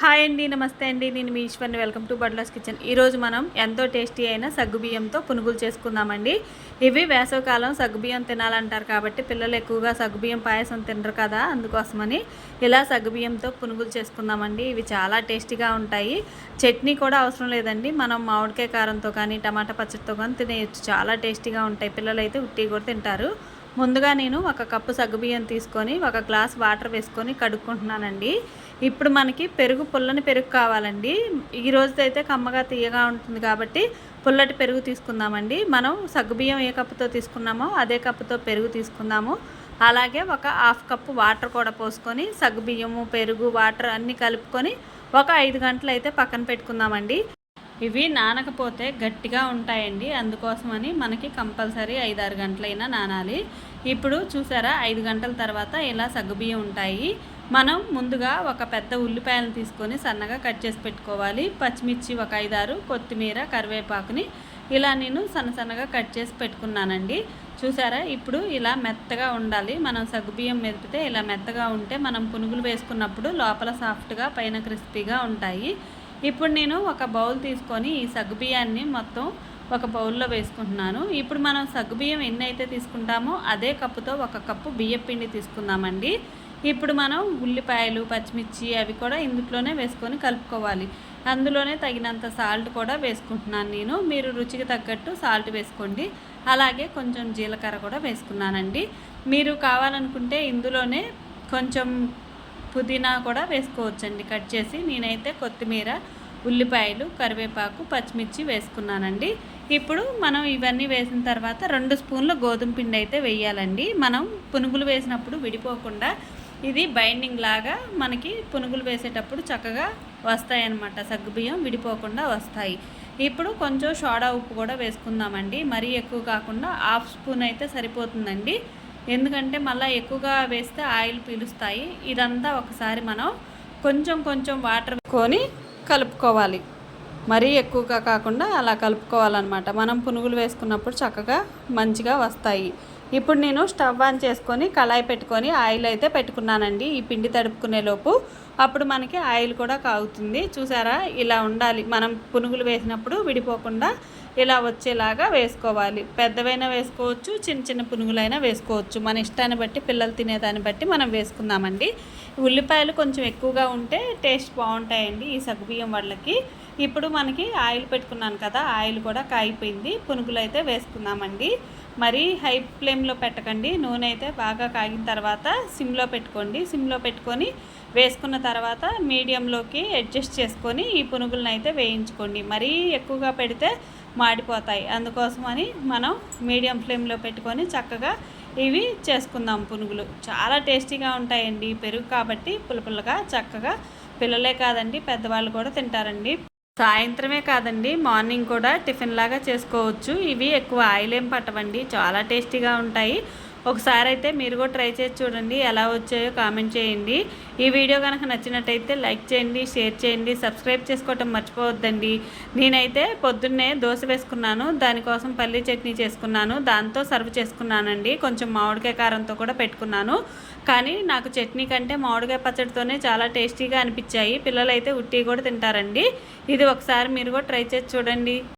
Hi అండి, నమస్తే అండి. నేను మీ ఈశ్వర్ని. Welcome to Badla's kitchen. ఈరోజు మనం ఎంతో టేస్టీ అయిన సగ్గుబియ్యంతో పునుగులు చేసుకుందామండి. ఇవి వేసవికాలం సగ్గుబియ్యం తినాలంటారు కాబట్టి పిల్లలు ఎక్కువగా సగ్గుబియ్యం పాయసం తినరు కదా, అందుకోసమని ఇలా సగ్గుబియ్యంతో పునుగులు చేసుకుందామండి. ఇవి చాలా టేస్టీగా ఉంటాయి. చట్నీ కూడా అవసరం లేదండి, మనం మామిడికాయ కారంతో కానీ టమాటా పచ్చడితో కానీ తినేయచ్చు. చాలా టేస్టీగా ఉంటాయి. పిల్లలు అయితే ఉట్టి కూడా తింటారు. ముందుగా నేను ఒక కప్పు సగ్గుబియ్యం తీసుకొని ఒక గ్లాస్ వాటర్ వేసుకొని కడుక్కుంటున్నానండి. ఇప్పుడు మనకి పెరుగు, పుల్లని పెరుగు కావాలండి. ఈ రోజైతే కమ్మగా తీయగా ఉంటుంది కాబట్టి పుల్లటి పెరుగు తీసుకుందామండి. మనం సగ్గుబియ్యం ఏ కప్పుతో తీసుకున్నామో అదే కప్పుతో పెరుగు తీసుకుందాము. అలాగే ఒక హాఫ్ కప్పు వాటర్ కూడా పోసుకొని సగ్గుబియ్యము, పెరుగు, వాటర్ అన్నీ కలుపుకొని ఒక 5 గంటలు అయితే పక్కన పెట్టుకుందామండి. ఇవి నానకపోతే గట్టిగా ఉంటాయండి, అందుకోసమని మనకి కంపల్సరీ 5-6 గంటలైనా నానాలి. ఇప్పుడు చూసారా, 5 గంటల తర్వాత ఇలా సగ్గుబియ్యం ఉంటాయి. మనం ముందుగా ఒక పెద్ద ఉల్లిపాయలను తీసుకొని సన్నగా కట్ చేసి పెట్టుకోవాలి. పచ్చిమిర్చి ఒక 5-6, కొత్తిమీర, కరివేపాకుని ఇలా నేను సన్నగా కట్ చేసి పెట్టుకున్నానండి. చూసారా, ఇప్పుడు ఇలా మెత్తగా ఉండాలి. మనం సగ్గుబియ్యం మెదిపితే ఇలా మెత్తగా ఉంటే మనం పునుగులు వేసుకున్నప్పుడు లోపల సాఫ్ట్గా పైన క్రిస్పీగా ఉంటాయి. ఇప్పుడు నేను ఒక బౌల్ తీసుకొని ఈ సగ్గుబియ్యాన్ని మొత్తం ఒక బౌల్లో వేసుకుంటున్నాను. ఇప్పుడు మనం సగ్గుబియ్యం ఎన్ని అయితే తీసుకుంటామో అదే కప్పుతో ఒక కప్పు బియ్యపిండి తీసుకుందామండి. ఇప్పుడు మనం ఉల్లిపాయలు, పచ్చిమిర్చి అవి కూడా ఇందులోనే వేసుకొని కలుపుకోవాలి. అందులోనే తగినంత సాల్ట్ కూడా వేసుకుంటున్నాను నేను. మీరు రుచికి తగ్గట్టు సాల్ట్ వేసుకోండి. అలాగే కొంచెం జీలకర్ర కూడా వేసుకున్నానండి. మీరు కావాలనుకుంటే ఇందులోనే కొంచెం పుదీనా కూడా వేసుకోవచ్చండి కట్ చేసి. నేనైతే కొత్తిమీర, ఉల్లిపాయలు, కరివేపాకు, పచ్చిమిర్చి వేసుకున్నానండి. ఇప్పుడు మనం ఇవన్నీ వేసిన తర్వాత 2 స్పూన్ల గోధుమ పిండి అయితే వేయాలండి. మనం పునుగులు వేసినప్పుడు విడిపోకుండా ఇది బైండింగ్ లాగా మనకి పునుగులు వేసేటప్పుడు చక్కగా వస్తాయన్నమాట. సగ్గుబియ్యం విడిపోకుండా వస్తాయి. ఇప్పుడు కొంచెం సోడా ఉప్పు కూడా వేసుకుందామండి. మరీ ఎక్కువ కాకుండా హాఫ్ స్పూన్ అయితే సరిపోతుందండి. ఎందుకంటే మళ్ళీ ఎక్కువగా వేస్తే ఆయిల్ పీలుస్తాయి. ఇదంతా ఒకసారి మనం కొంచెం వాటర్ కొని కలుపుకోవాలి. మరీ ఎక్కువగా కాకుండా అలా కలుపుకోవాలన్నమాట. మనం పునుగులు వేసుకున్నప్పుడు చక్కగా మంచిగా వస్తాయి. ఇప్పుడు నేను స్టవ్ ఆన్ చేసుకొని కళాయి పెట్టుకొని ఆయిల్ అయితే పెట్టుకున్నానండి. ఈ పిండి తడుపుకునే లోపు అప్పుడు మనకి ఆయిల్ కూడా కాగుతుంది. చూసారా, ఇలా ఉండాలి. మనం పునుగులు వేసినప్పుడు విడిపోకుండా ఇలా వచ్చేలాగా వేసుకోవాలి. పెద్దవైనా వేసుకోవచ్చు, చిన్న పునుగులైనా వేసుకోవచ్చు. మన ఇష్టాన్ని బట్టి, పిల్లలు తినేదాన్ని బట్టి మనం వేసుకుందామండి. ఉల్లిపాయలు కొంచెం ఎక్కువగా ఉంటే టేస్ట్ బాగుంటాయండి ఈ సగ్గుబియ్యం వాళ్ళకి. ఇప్పుడు మనకి ఆయిల్ పెట్టుకున్నాను కదా, ఆయిల్ కూడా కాగిపోయింది. పునుగులు అయితే వేసుకుందామండి. మరీ హై ఫ్లేమ్లో పెట్టకండి. నూనె అయితే బాగా కాగిన తర్వాత సిమ్లో పెట్టుకోండి. సిమ్లో పెట్టుకొని వేసుకున్న తర్వాత మీడియంలోకి అడ్జస్ట్ చేసుకొని ఈ పునుగులను అయితే వేయించుకోండి. మరీ ఎక్కువగా పెడితే మాడిపోతాయి. అందుకోసమని మనం మీడియం ఫ్లేమ్లో పెట్టుకొని చక్కగా ఇవి చేసుకుందాం పునుగులు. చాలా టేస్టీగా ఉంటాయండి. పెరుగు కాబట్టి పుల్లగా చక్కగా పిల్లలే కాదండి, పెద్దవాళ్ళు కూడా తింటారండి. సాయంత్రమే కాదండి, మార్నింగ్ కూడా టిఫిన్ లాగా చేసుకోవచ్చు. ఇవి ఎక్కువ ఆయిల్ ఏం పట్టవండి, చాలా టేస్టీగా ఉంటాయి. ఒకసారి అయితే మీరు కూడా ట్రై చేసి చూడండి, ఎలా వచ్చాయో కామెంట్ చేయండి. ఈ వీడియో కనుక నచ్చినట్టయితే లైక్ చేయండి, షేర్ చేయండి, సబ్స్క్రైబ్ చేసుకోవటం మర్చిపోవద్దండి. నేనైతే పొద్దున్నే దోశ వేసుకున్నాను, దానికోసం పల్లీ చట్నీ చేసుకున్నాను, దాంతో సర్వ్ చేసుకున్నానండి. కొంచెం మామిడికాయ కారంతో కూడా పెట్టుకున్నాను. కానీ నాకు చట్నీ కంటే మామిడికాయ పచ్చడితోనే చాలా టేస్టీగా అనిపించాయి. పిల్లలు అయితే ఉట్టి కూడా తింటారండి. ఇది ఒకసారి మీరు కూడా ట్రై చేసి చూడండి.